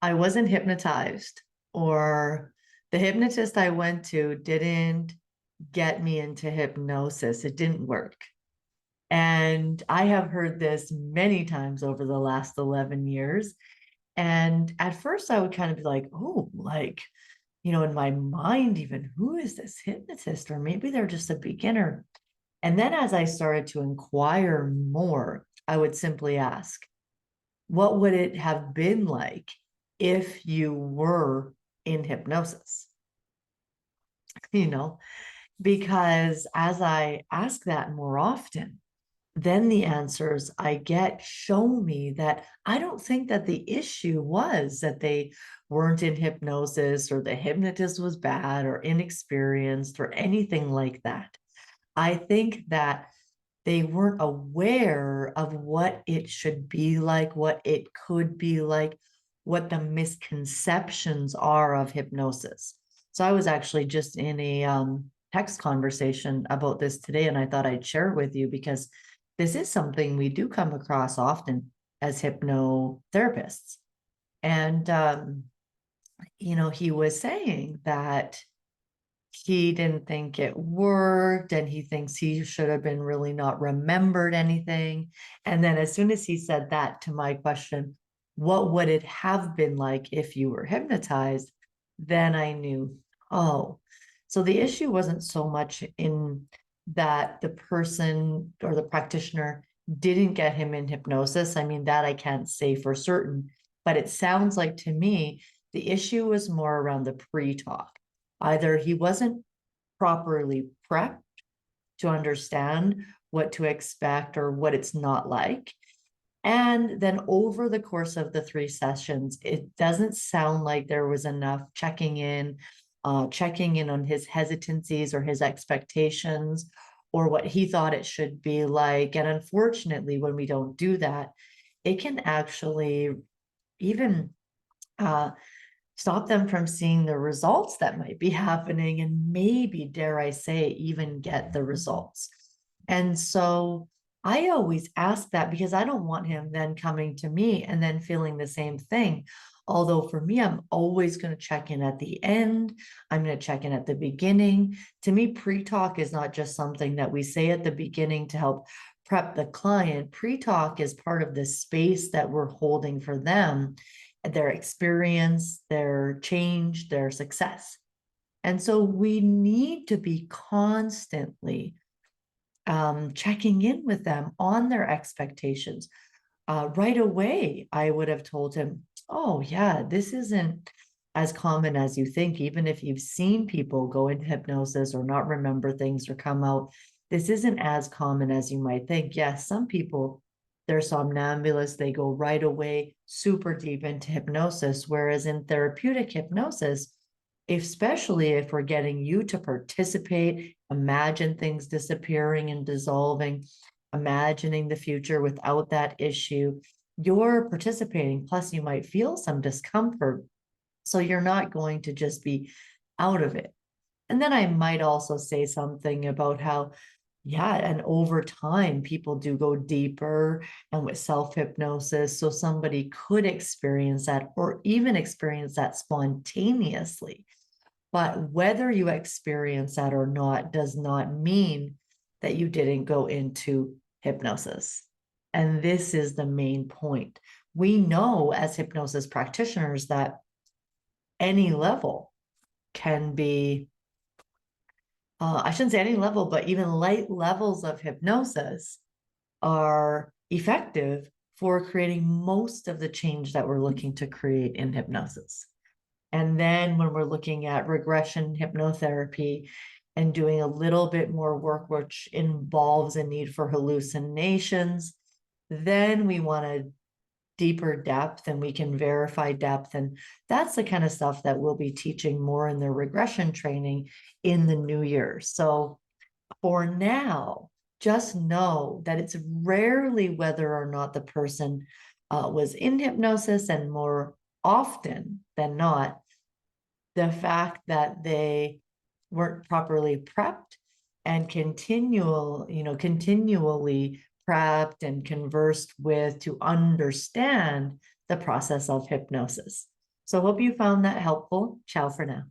I wasn't hypnotized, or the hypnotist I went to didn't get me into hypnosis. It didn't work. And I have heard this many times over the last 11 years. And at first, I would kind of be like, oh, like, in my mind, even who is this hypnotist? Or maybe they're just a beginner. And then as I started to inquire more, I would simply ask, what would it have been like if you were in hypnosis? You know, because as I ask that more often, then the answers I get show me that I don't think that the issue was that they weren't in hypnosis or the hypnotist was bad or inexperienced or anything like that. I think that they weren't aware of what it should be like, what it could be like, what the misconceptions are of hypnosis. So I was actually just in a text conversation about this today, and I thought I'd share it with you because this is something we do come across often as hypnotherapists. And, he was saying that he didn't think it worked and he thinks he should have been really not remembered anything. And then as soon as he said that to my question, what would it have been like if you were hypnotized? Then I knew, oh, so the issue wasn't so much in that the person or the practitioner didn't get him in hypnosis. I mean, that I can't say for certain, but it sounds like to me, the issue was more around the pre-talk. Either he wasn't properly prepped to understand what to expect or what it's not like. And then over the course of the 3 sessions, it doesn't sound like there was enough checking in on his hesitancies or his expectations or what he thought it should be like. And unfortunately, when we don't do that, it can actually even uh, stop them from seeing the results that might be happening and maybe, dare I say, even get the results. And so I always ask that because I don't want him then coming to me and then feeling the same thing. Although for me, I'm always going to check in at the end. I'm going to check in at the beginning. To me, pre-talk is not just something that we say at the beginning to help prep the client. Pre-talk is part of the space that we're holding for them, their experience, their change, their success. And so we need to be constantly checking in with them on their expectations. Right away, I would have told him, oh, yeah, this isn't as common as you think. Even if you've seen people go into hypnosis or not remember things or come out, this isn't as common as you might think. Yes, some people, they're somnambulous, they go right away super deep into hypnosis. Whereas in therapeutic hypnosis, especially if we're getting you to participate, imagine things disappearing and dissolving, imagining the future without that issue, you're participating. Plus, you might feel some discomfort. So you're not going to just be out of it. And then I might also say something about how, yeah, and over time, people do go deeper and with self hypnosis. So somebody could experience that or even experience that spontaneously. But whether you experience that or not does not mean that you didn't go into hypnosis. And this is the main point. We know as hypnosis practitioners that any level can be, I shouldn't say any level, but even light levels of hypnosis are effective for creating most of the change that we're looking to create in hypnosis. And then when we're looking at regression hypnotherapy and doing a little bit more work, which involves a need for hallucinations, then we want a deeper depth and we can verify depth. And that's the kind of stuff that we'll be teaching more in the regression training in the new year. So for now, just know that it's rarely whether or not the person was in hypnosis, and more often than not, the fact that they weren't properly prepped and continually prepped and conversed with to understand the process of hypnosis. So hope you found that helpful. Ciao for now.